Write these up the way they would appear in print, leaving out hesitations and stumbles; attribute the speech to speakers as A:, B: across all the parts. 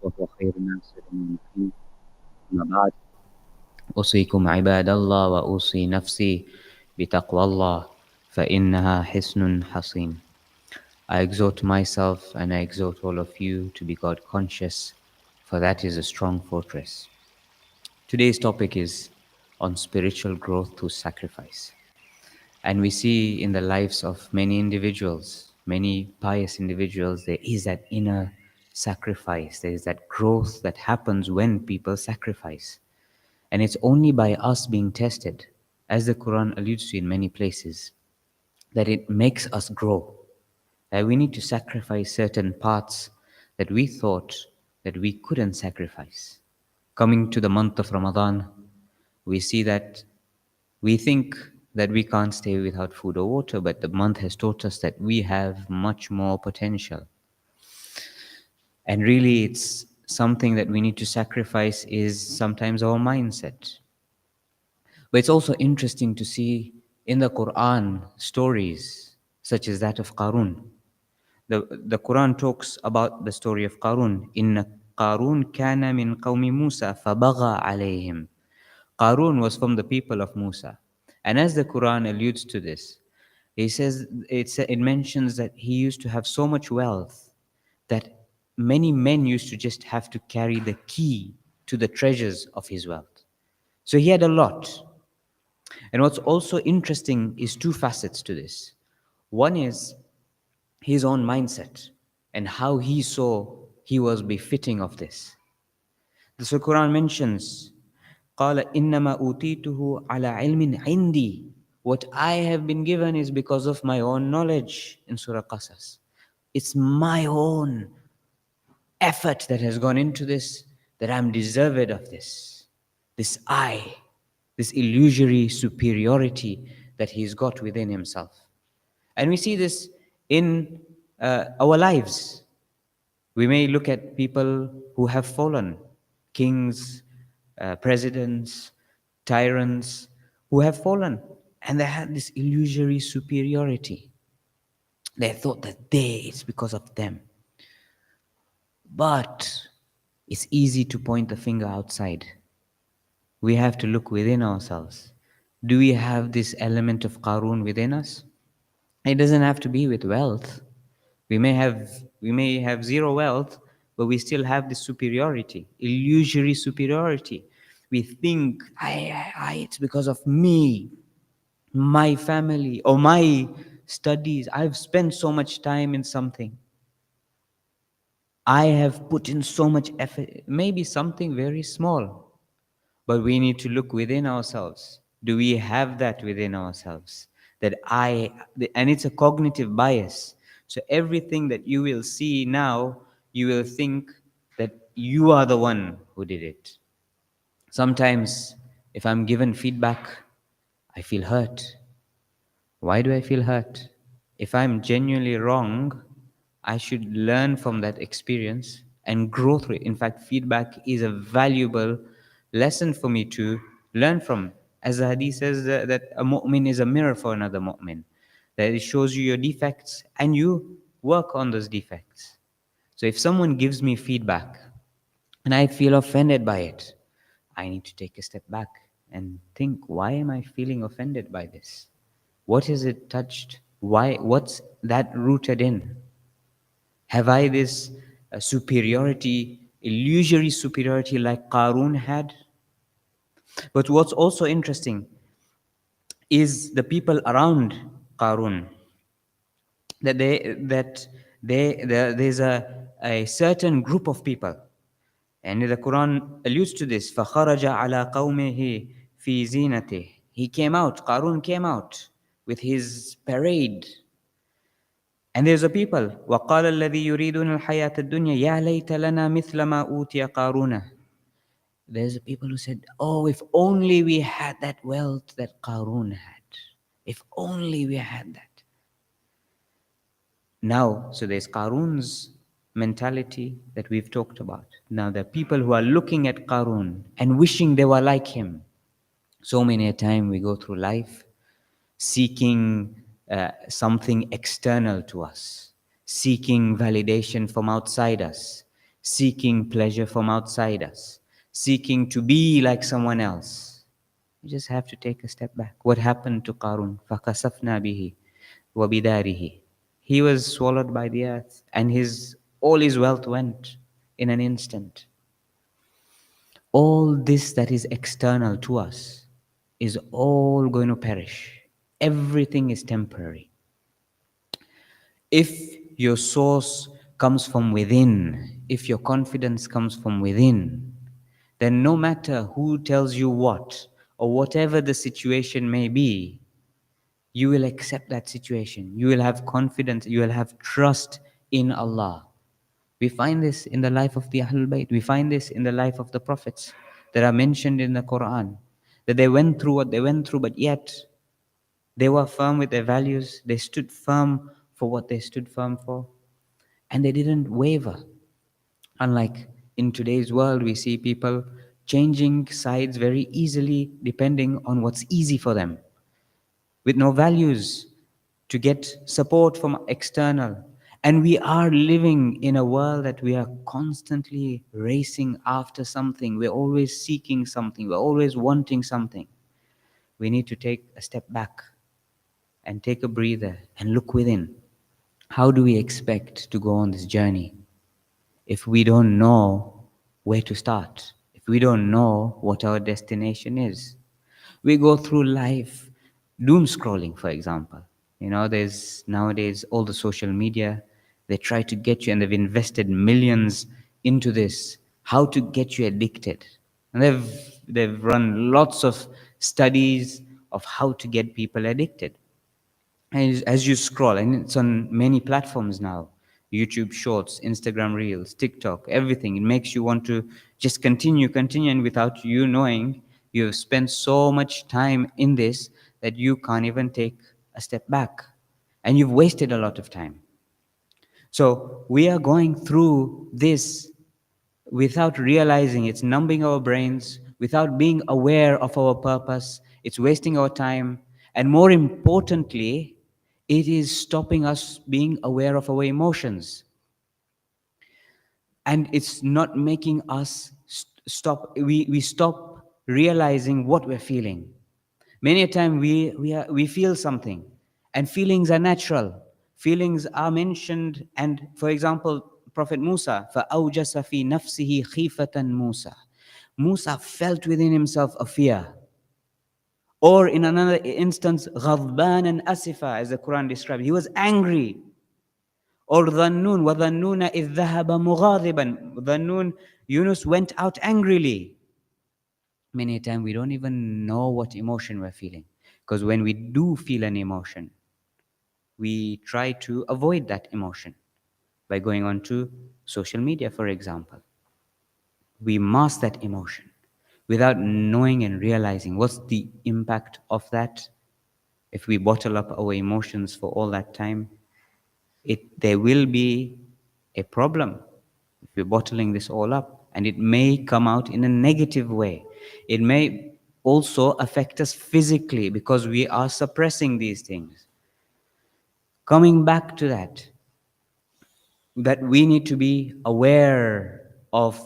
A: وهو خير الناصر المعين. أما بعد أوصيكم عباد الله وأوصي نفسي بتقوى الله فإنها حصن حصين. I exhort myself and I exhort all of you to be God conscious, for that is a strong fortress. Today's topic is on spiritual growth through sacrifice. And we see in the lives of many individuals, many pious individuals, there is that inner sacrifice. There is that growth that happens when people sacrifice. And it's only by us being tested, as the Quran alludes to in many places, that it makes us grow. That we need to sacrifice certain parts that we thought that we couldn't sacrifice. Coming to the month of Ramadan, we see that we think that we can't stay without food or water, but the month has taught us that we have much more potential. And really, it's something that we need to sacrifice is sometimes our mindset. But it's also interesting to see in the Quran stories such as that of Qarun. The Quran talks about the story of Qarun. Inna Qarun kana min qawmi Musa fabagha alayhim. Qarun was from the people of Musa. And as the Quran alludes to this, he says it mentions that he used to have so much wealth that many men used to just have to carry the key to the treasures of his wealth. So he had a lot. And what's also interesting is two facets to this. One is his own mindset and how he saw he was befitting of this. The Quran mentions, قَالَ إِنَّمَا أُوتِيتُهُ عَلَى عِلْمٍ عِنْدِي. What I have been given is because of my own knowledge in Surah Qasas. It's my own effort that has gone into this, that I'm deserved of this. This I, this illusory superiority that he's got within himself. And we see this in our lives. We may look at people who have fallen, kings, presidents, tyrants, who have fallen, and they had this illusory superiority. They thought that it's because of them. But it's easy to point the finger outside. We have to look within ourselves. Do we have this element of Qarun within us? It doesn't have to be with wealth. We may have zero wealth, but we still have this superiority, illusory superiority. We think, it's because of me, my family, or my studies. I've spent so much time in something. I have put in so much effort. Maybe something very small, but we need to look within ourselves. Do we have that within ourselves? And it's a cognitive bias. So everything that you will see now, you will think that you are the one who did it. Sometimes, if I'm given feedback, I feel hurt. Why do I feel hurt? If I'm genuinely wrong, I should learn from that experience and grow through it. In fact, feedback is a valuable lesson for me to learn from. As the hadith says that a mu'min is a mirror for another mu'min, that it shows you your defects and you work on those defects. So if someone gives me feedback and I feel offended by it, I need to take a step back and think, why am I feeling offended by this? What is it touched? What's that rooted in? Have I this superiority, illusory superiority like Qarun had? But what's also interesting is the people around Qarun. There's a certain group of people, and the Quran alludes to this. فَخَرَجَ عَلَى قَوْمِهِ فِي زِينَتِهِ. He came out, Qarun came out with his parade. And there's a people, وَقَالَ الَّذِي يُرِيدُونَ الْحَيَاةَ الدُّنْيَا يَا لَيْتَ لَنَا مِثْلَ مَا أُوتِيَ قَارُونَ. There's people who said, oh, if only we had that wealth that Qarun had. If only we had that. Now, so there's Qarun's mentality that we've talked about. Now there are people who are looking at Qarun and wishing they were like him. So many a time we go through life seeking something external to us, seeking validation from outside us, seeking pleasure from outside us, seeking to be like someone else. You just have to take a step back. What happened to Qarun? فَخَسَفْنَا بِهِ وَبِدَارِهِ. He was swallowed by the earth, and all his wealth went in an instant. All this that is external to us is all going to perish. Everything is temporary. If your source comes from within, if your confidence comes from within, then no matter who tells you what, or whatever the situation may be, you will accept that situation. You will have confidence, you will have trust in Allah. We find this in the life of the Ahlul Bayt. We find this in the life of the prophets that are mentioned in the Quran. That they went through what they went through, but yet they were firm with their values. They stood firm for what they stood firm for. And they didn't waver. Unlike in today's world, we see people changing sides very easily depending on what's easy for them, with no values, to get support from external. And we are living in a world that we are constantly racing after something. We're always seeking something. We're always wanting something. We need to take a step back and take a breather and look within. How do we expect to go on this journey if we don't know where to start? If we don't know what our destination is? We go through life doom scrolling, for example. There's nowadays all the social media, they try to get you, and they've invested millions into this, how to get you addicted. And they've run lots of studies of how to get people addicted. As you scroll, and it's on many platforms now, YouTube Shorts, Instagram Reels, TikTok, everything, it makes you want to just continue, and without you knowing, you've spent so much time in this that you can't even take a step back, and you've wasted a lot of time. So we are going through this without realizing. It's numbing our brains, without being aware of our purpose. It's wasting our time. And more importantly, it is stopping us being aware of our emotions. And it's not making us stop. We stop realizing what we're feeling. Many a time we feel something, and feelings are natural. Feelings are mentioned, and for example, Prophet Musa, فَأَوْجَسَ فِي نَفْسِهِ خِيفَةً Musa. Musa felt within himself a fear. Or in another instance, غَضْبَانًا أَسِفًا, as the Quran describes, he was angry. Or ظَنُّونَ وَظَنُّونَ إِذْ ذَهَبَ مُغَاضِبًا. Dhannun, Yunus went out angrily. Many a time we don't even know what emotion we're feeling. Because when we do feel an emotion, we try to avoid that emotion by going on to social media, for example. We mask that emotion without knowing and realizing what's the impact of that. If we bottle up our emotions for all that time, there will be a problem if we're bottling this all up, and it may come out in a negative way. It may also affect us physically because we are suppressing these things. Coming back to that we need to be aware of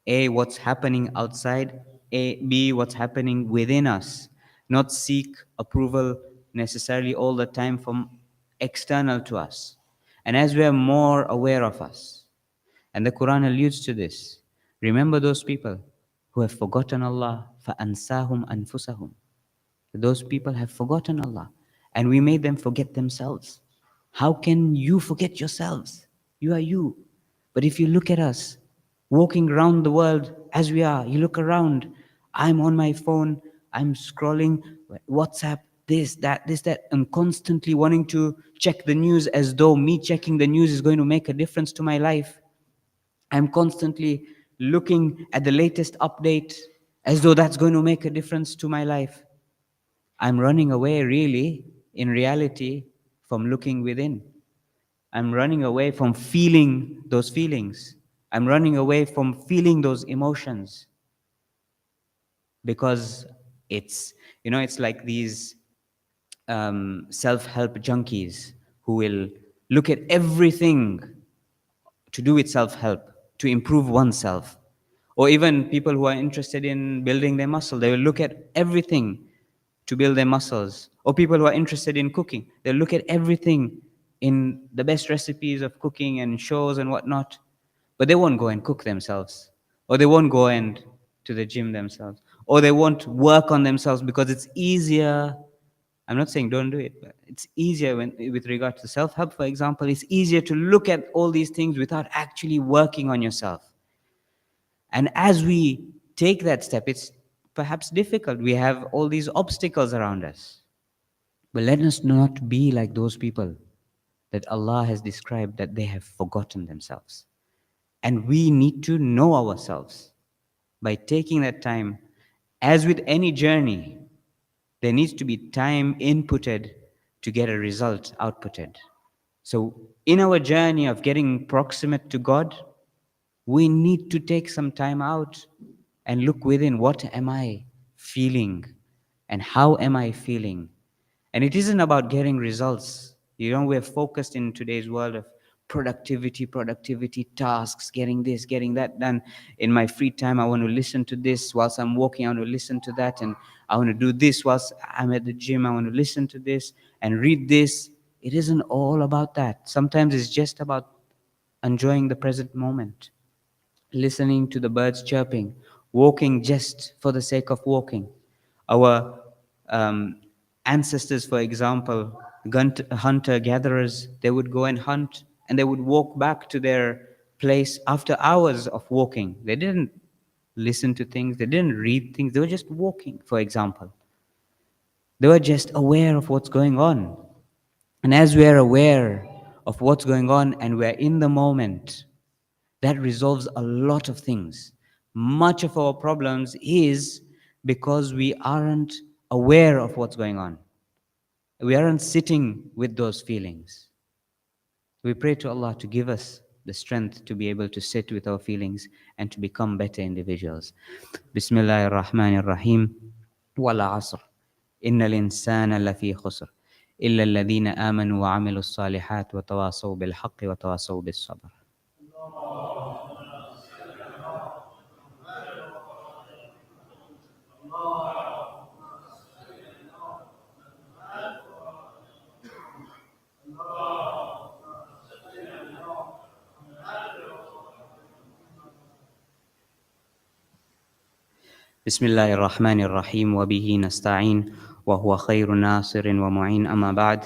A: A, what's happening outside, B, what's happening within us, not seek approval necessarily all the time from external to us. And as we are more aware of us, and the Quran alludes to this, remember those people who have forgotten Allah, فَأَنْسَاهُمْ أَنفُسَهُمْ. Those people have forgotten Allah, and we made them forget themselves. How can you forget yourselves? You are you. But if you look at us, walking around the world as we are, you look around, I'm on my phone, I'm scrolling WhatsApp, this, that. I'm constantly wanting to check the news as though me checking the news is going to make a difference to my life. I'm constantly looking at the latest update as though that's going to make a difference to my life. I'm running away, really, in reality, from looking within. I'm running away from feeling those feelings. I'm running away from feeling those emotions because it's like these self-help junkies who will look at everything to do with self-help. to improve oneself. Or even people who are interested in building their muscle, they will look at everything to build their muscles. Or people who are interested in cooking, they'll look at everything in the best recipes of cooking and shows and whatnot, but they won't go and cook themselves, or they won't go and to the gym themselves, or they won't work on themselves because it's easier. I'm not saying don't do it, but it's easier when, with regard to self-help, for example, it's easier to look at all these things without actually working on yourself. And as we take that step, it's perhaps difficult. We have all these obstacles around us. But let us not be like those people that Allah has described that they have forgotten themselves. And we need to know ourselves by taking that time. As with any journey, there needs to be time inputted to get a result outputted. So, in our journey of getting proximate to God, we need to take some time out and look within. What am I feeling? And how am I feeling? And it isn't about getting results. We're focused in today's world of productivity, productivity, tasks, getting this, getting that done. In my free time, I want to listen to this. Whilst I'm walking, I want to listen to that. And I want to do this. Whilst I'm at the gym, I want to listen to this and read this. It isn't all about that. Sometimes it's just about enjoying the present moment, listening to the birds chirping, walking just for the sake of walking. Our ancestors, for example, hunter gatherers, they would go and hunt and they would walk back to their place after hours of walking. They didn't listen to things, they didn't read things, they were just walking, for example. They were just aware of what's going on. And as we are aware of what's going on and we're in the moment, that resolves a lot of things. Much of our problems is because we aren't aware of what's going on. We aren't sitting with those feelings. We pray to Allah to give us the strength to be able to sit with our feelings and to become better individuals. Bismillahir Rahmanir Rahim. Wal asr. Innal insana lafi khusr. إلا الذين آمنوا وعملوا الصالحات وتواصوا بالحق وتواصوا بالصبر. بسم الله الرحمن الرحيم وبه نستعين وهو خير ناصر ومعين أما بعد.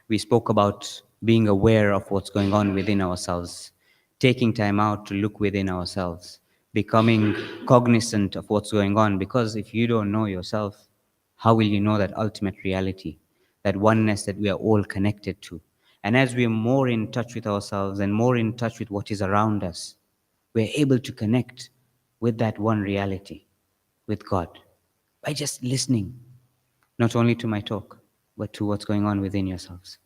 A: We spoke about being aware of what's going on within ourselves, taking time out to look within ourselves, becoming cognizant of what's going on, because if you don't know yourself, how will you know that ultimate reality, that oneness that we are all connected to? And as we are more in touch with ourselves and more in touch with what is around us, we're able to connect with that one reality, with God, by just listening, not only to my talk, but to what's going on within yourselves.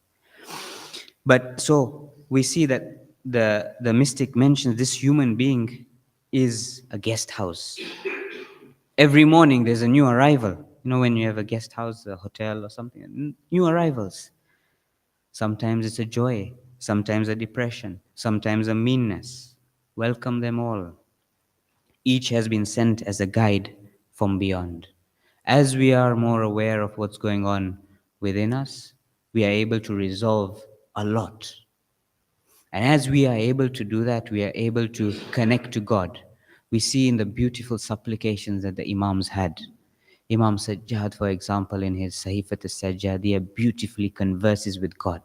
A: But so we see that the mystic mentions this human being is a guest house. Every morning there's a new arrival. When you have a guest house, a hotel or something, new arrivals. Sometimes it's a joy, sometimes a depression, sometimes a meanness. Welcome them all. Each has been sent as a guide from beyond. As we are more aware of what's going on within us, we are able to resolve a lot. And as we are able to do that, we are able to connect to God. We see in the beautiful supplications that the Imams had. Imam Sajjad, for example, in his Sahifat al-Sajjadiyah, beautifully converses with God.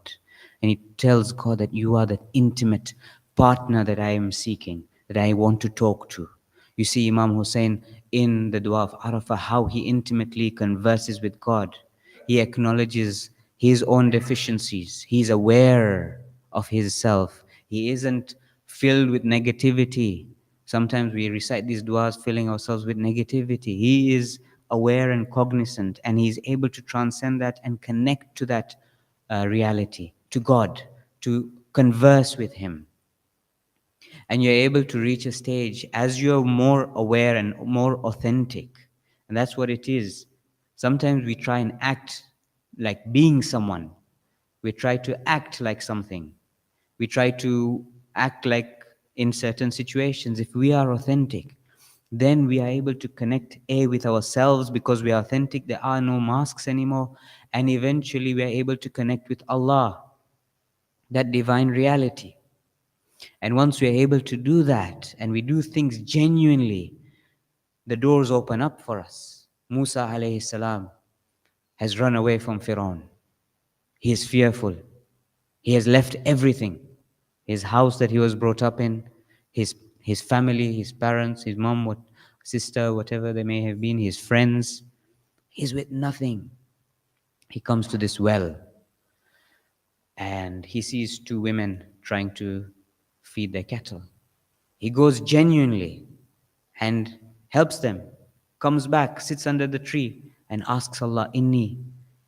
A: And he tells God that you are that intimate partner that I am seeking, that I want to talk to. You see Imam Hussein in the Dua of Arafah, how he intimately converses with God. He acknowledges his own deficiencies. He's aware of his self. He isn't filled with negativity. Sometimes we recite these duas filling ourselves with negativity. He is aware and cognizant, and he's able to transcend that and connect to that reality, to God, to converse with him. And you're able to reach a stage as you're more aware and more authentic. And that's what it is. Sometimes we try and act like being someone. We try to act like something. We try to act like in certain situations. If we are authentic, then we are able to connect with ourselves because we are authentic. There are no masks anymore. And eventually we are able to connect with Allah, that divine reality. And once we are able to do that and we do things genuinely, the doors open up for us. Musa alayhi salam has run away from Firaun. He is fearful. He has left everything. His house that he was brought up in, his family, his parents, his mom, sister, whatever they may have been, his friends. He's with nothing. He comes to this well and he sees two women trying to feed their cattle. He goes genuinely and helps them, comes back, sits under the tree, and asks Allah, Inni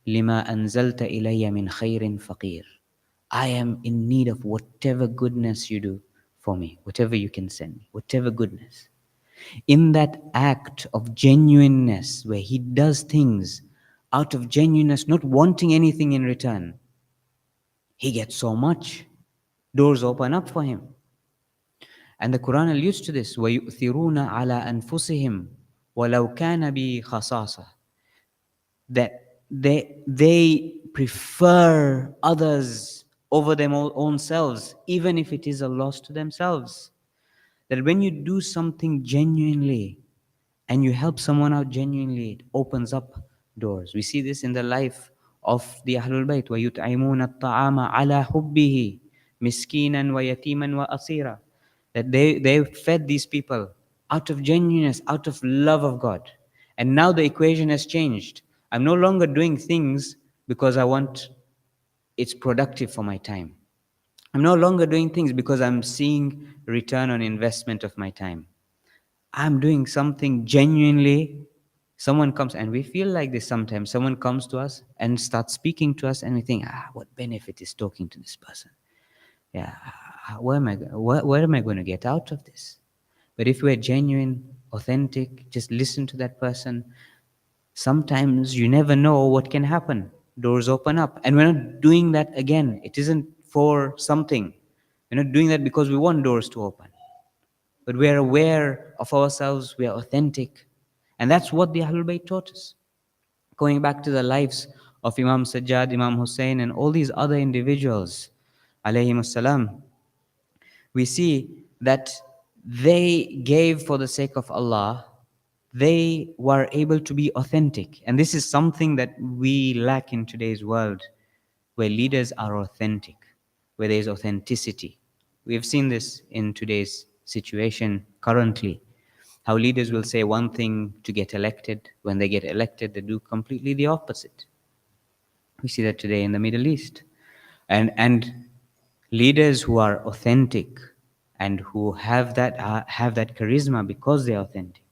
A: lima anzalta ilayya min khairin faqir. I am in need of whatever goodness you do for me, whatever you can send me, whatever goodness. In that act of genuineness, where he does things out of genuineness, not wanting anything in return, he gets so much. Doors open up for him. And the Quran alludes to this, وَيُؤْثِرُونَ عَلَىٰ أَنفُسِهِمْ وَلَوْ كَانَ بِي خَصَاصَةٌ, that they prefer others over their own selves, even if it is a loss to themselves. That when you do something genuinely and you help someone out genuinely, it opens up doors. We see this in the life of the Ahlul Bayt. وَيُطْعِمُونَ الطَّعَامَ عَلَى حُبِّهِ مِسْكِينًا وَيَتِيمًا وَأَسِيرًا. That they fed these people out of genuineness, out of love of God. And now the equation has changed. I'm no longer doing things because I want it's productive for my time. I'm no longer doing things because I'm seeing return on investment of my time. I'm doing something genuinely. Someone comes, and we feel like this sometimes. Someone comes to us and starts speaking to us, and we think, what benefit is talking to this person? Yeah, where am I going to get out of this? But if we're genuine, authentic, just listen to that person. Sometimes you never know what can happen. Doors open up. And we're not doing that again. It isn't for something. We're not doing that because we want doors to open. But we are aware of ourselves, we are authentic. And that's what the Ahlul Bayt taught us. Going back to the lives of Imam Sajjad, Imam Hussein, and all these other individuals, alayhim salam, we see that they gave for the sake of Allah. They were able to be authentic. And this is something that we lack in today's world, where leaders are authentic, where there is authenticity. We have seen this in today's situation currently, how leaders will say one thing to get elected. When they get elected, they do completely the opposite. We see that today in the Middle East. And leaders who are authentic and who have that charisma because they're authentic,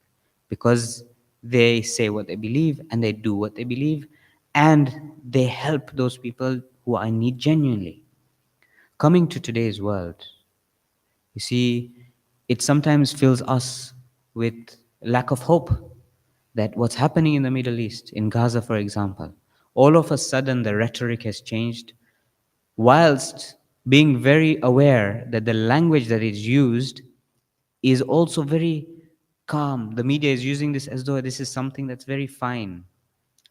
A: because they say what they believe and they do what they believe, and they help those people who are in need genuinely. Coming to today's world, you see, it sometimes fills us with lack of hope that what's happening in the Middle East, in Gaza, for example, all of a sudden the rhetoric has changed, whilst being very aware that the language that is used is also very calm. The media is using this as though this is something that's very fine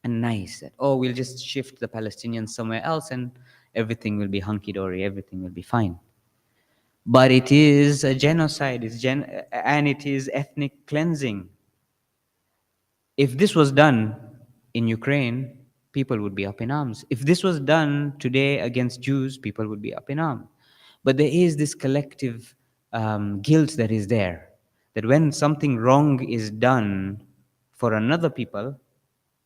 A: and nice. That, we'll just shift the Palestinians somewhere else and everything will be hunky-dory, everything will be fine. But it is a genocide, and it is ethnic cleansing. If this was done in Ukraine, people would be up in arms. If this was done today against Jews, people would be up in arms. But there is this collective guilt that is there, that when something wrong is done for another people,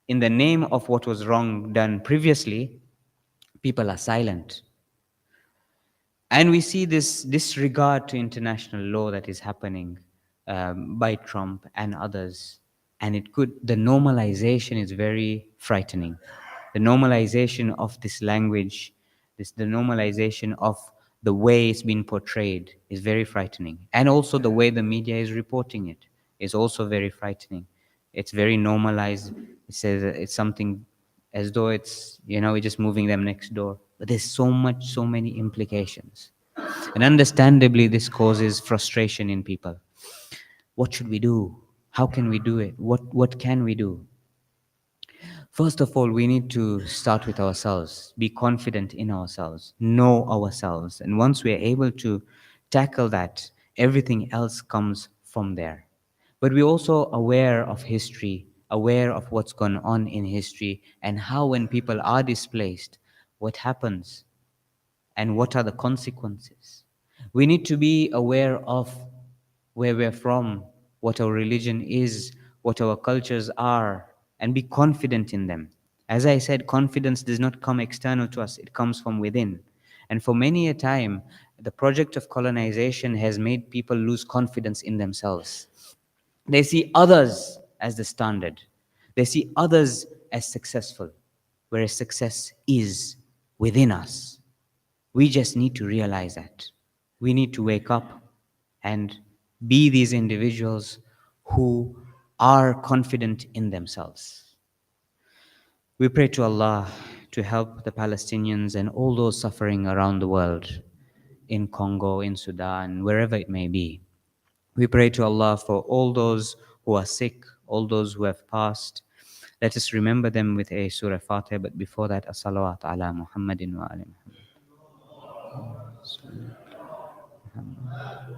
A: in the name of what was wrong done previously, people are silent. And we see this disregard to international law that is happening by Trump and others. And the normalization is very frightening. The normalization of this language, the normalization of the way it's been portrayed is very frightening. And also the way the media is reporting it is also very frightening. It's very normalized. It says it's something as though it's, we're just moving them next door. But there's so many implications. And understandably, this causes frustration in people. What should we do? How can we do it? What can we do? First of all, we need to start with ourselves, be confident in ourselves, know ourselves. And once we are able to tackle that, everything else comes from there. But we're also aware of history, aware of what's gone on in history, and how, when people are displaced, what happens and what are the consequences. We need to be aware of where we're from, what our religion is, what our cultures are, and be confident in them. As I said, confidence does not come external to us, it comes from within. And for many a time, the project of colonization has made people lose confidence in themselves. They see others as the standard, they see others as successful, whereas success is within us. We just need to realize that. We need to wake up and be these individuals who are confident in themselves. We pray to Allah to help the Palestinians and all those suffering around the world, in Congo, in Sudan, wherever it may be. We pray to Allah for all those who are sick, all those who have passed. Let us remember them with a Surah Fatiha, but before that, a salawat ala Muhammadin wa ali Muhammad.